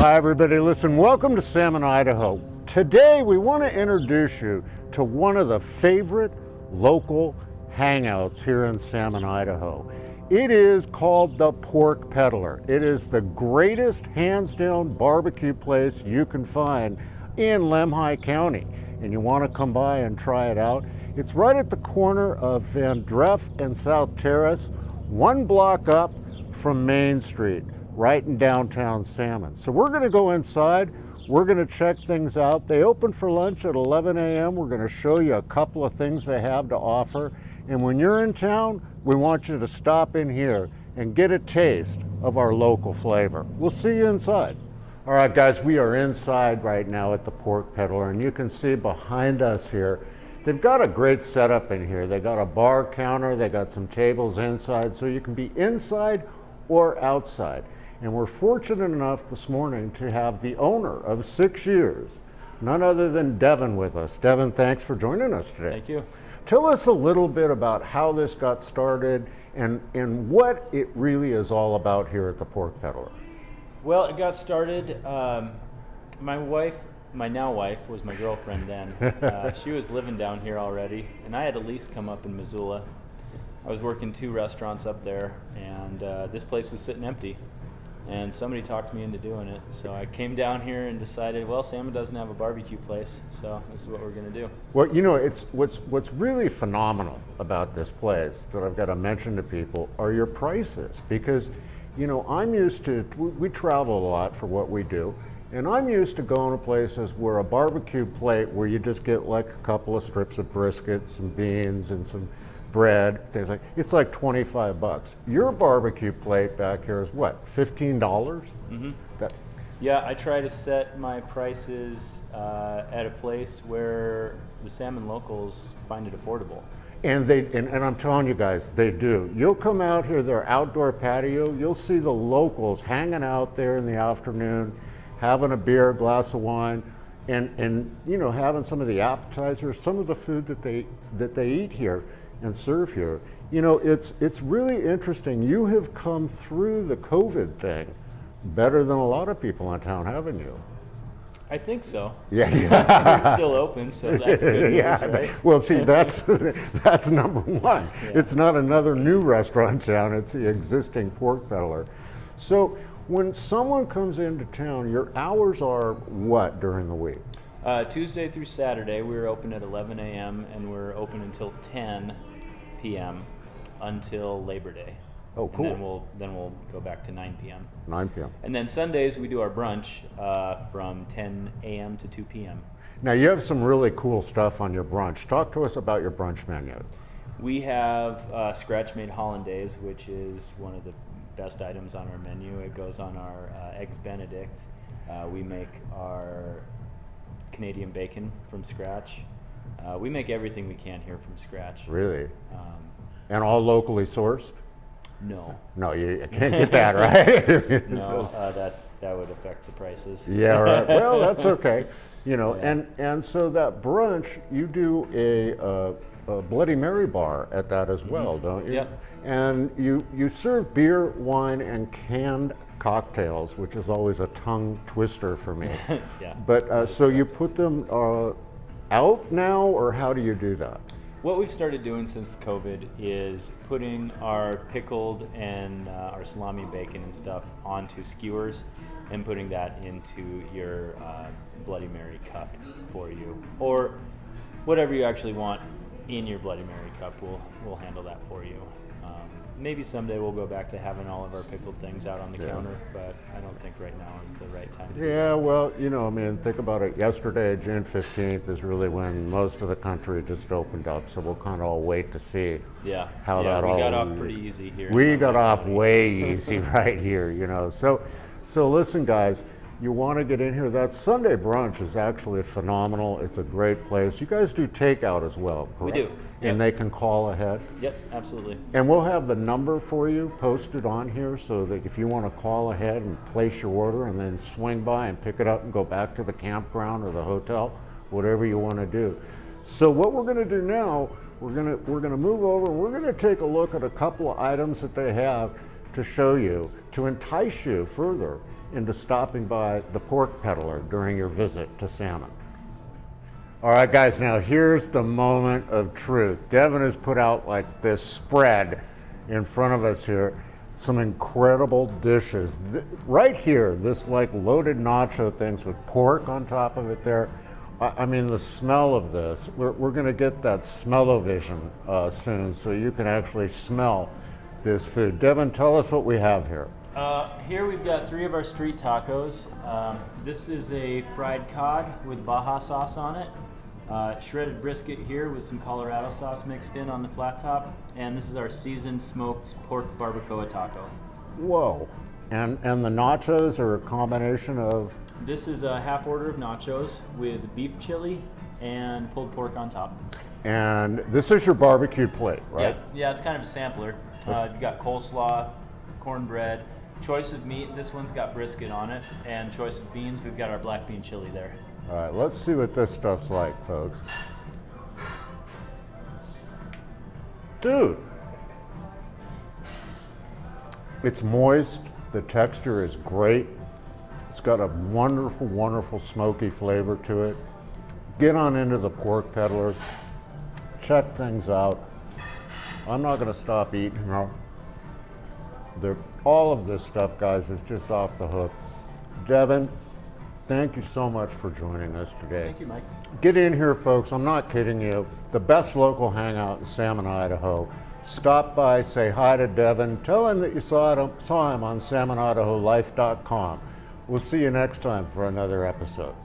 Hi everybody, listen, welcome to Salmon Idaho. Today we want to introduce you to one of the favorite local hangouts here in Salmon, Idaho. It is called the Pork Peddler. It is the greatest hands down barbecue place you can find in Lemhi County, and you want to come by and try it out. It's right at the corner of Van Dreff and South Terrace, one block up from Main Street, right in downtown Salmon. So we're going to go inside, we're going to check things out. They open for lunch at 11 a.m. We're going to show you a couple of things they have to offer. And when you're in town, we want you to stop in here and get a taste of our local flavor. We'll see you inside. All right, guys, we are inside right now at the Pork Peddler, and you can see behind us here, they've got a great setup in here. They got a bar counter, they got some tables inside, so you can be inside or outside. And we're fortunate enough this morning to have the owner of 6 years, none other than Devin, with us. Devin, thanks for joining us today. Thank you. Tell us a little bit about how this got started and what it really is all about here at the Pork Peddler. Well, it got started, my now wife was my girlfriend then. She was living down here already, and I had a lease come up in Missoula. I was working 2 restaurants up there, and this place was sitting empty. And somebody talked me into doing it. So I came down here and decided, well, Salmon doesn't have a barbecue place, so this is what we're gonna do. Well, you know, it's what's really phenomenal about this place that I've got to mention to people are your prices. Because, you know, I'm used to, we travel a lot for what we do, and I'm used to going to places where a barbecue plate where you just get like a couple of strips of brisket, some beans, and some bread, things like, it's like 25 bucks. Your barbecue plate back here is what, $15? Mm-hmm. Yeah, I try to set my prices at a place where the salmon locals find it affordable. And and I'm telling you guys, they do. You'll come out here, their outdoor patio, you'll see the locals hanging out there in the afternoon, having a beer, a glass of wine, and you know, having some of the appetizers, some of the food that they eat here and serve here. You know, it's really interesting. You have come through the COVID thing better than a lot of people in town, haven't you? I think so. Yeah. We're still open, so that's good news, yeah. right? Well, see, that's number one. Yeah. It's not another new restaurant in town, it's the existing Pork Peddler. So when someone comes into town, your hours are what during the week? Tuesday through Saturday, we're open at 11 a.m. and we're open until 10 p.m. until Labor Day. Oh, cool. And then we'll go back to 9 p.m. 9 p.m. And then Sundays we do our brunch from 10 a.m. to 2 p.m. Now you have some really cool stuff on your brunch. Talk to us about your brunch menu. We have scratch-made hollandaise, which is one of the best items on our menu. It goes on our Eggs Benedict. We make our Canadian bacon from scratch. We make everything we can here from scratch. Really? And all locally sourced? No. No, you can't get that, right? No, that would affect the prices. Yeah, right. Well, that's okay. You know, yeah. and so that brunch, you do a Bloody Mary bar at that as well, Mm-hmm. don't you? Yep. And you serve beer, wine, and canned cocktails, which is always a tongue twister for me. Yeah. But so you put them out now, or how do you do that? What we've started doing since COVID is putting our pickled and our salami bacon and stuff onto skewers and putting that into your Bloody Mary cup for you, or whatever you actually want in your Bloody Mary cup. We'll handle that for you. Maybe someday we'll go back to having all of our pickled things out on the counter, but I don't think right now is the right time to do that. Well, you know, I mean, think about it. Yesterday, June 15th, is really when most of the country just opened up, so we'll kind of all wait to see how that all... we got off pretty easy here. We got off way easy right here, you know. So listen, guys, you want to get in here. That Sunday brunch is actually phenomenal. It's a great place. You guys do takeout as well, correct? We do. Yep. And they can call ahead? Yep, absolutely. And we'll have the number for you posted on here so that if you want to call ahead and place your order and then swing by and pick it up and go back to the campground or the hotel, whatever you want to do. So what we're going to do now, we're going to move over and we're going to take a look at a couple of items that they have to show you to entice you further into stopping by the Pork Peddler during your visit to Salmon. All right, guys, now here's the moment of truth. Devin has put out like this spread in front of us here. Some incredible dishes. Right here, this like loaded nacho things with pork on top of it there. I mean, the smell of this, we're gonna get that smell-o-vision soon, so you can actually smell this food. Devin, tell us what we have here. Here we've got 3 of our street tacos. This is a fried cod with Baja sauce on it. Shredded brisket here with some Colorado sauce mixed in on the flat top. And this is our seasoned smoked pork barbacoa taco. Whoa. And the nachos are a combination of? This is a half order of nachos with beef chili and pulled pork on top. And this is your barbecued plate, right? Yeah, it's kind of a sampler. You've got coleslaw, cornbread, choice of meat. This one's got brisket on it. And choice of beans, we've got our black bean chili there. All right, let's see what this stuff's like, folks. Dude, it's moist. The texture is great. It's got a wonderful, wonderful smoky flavor to it. Get on into the Pork Peddler. Check things out. I'm not going to stop eating. No. All of this stuff, guys, is just off the hook. Devin, thank you so much for joining us today. Thank you, Mike. Get in here, folks. I'm not kidding you. The best local hangout in Salmon, Idaho. Stop by, say hi to Devin. Tell him that you saw him on salmonidaholife.com. We'll see you next time for another episode.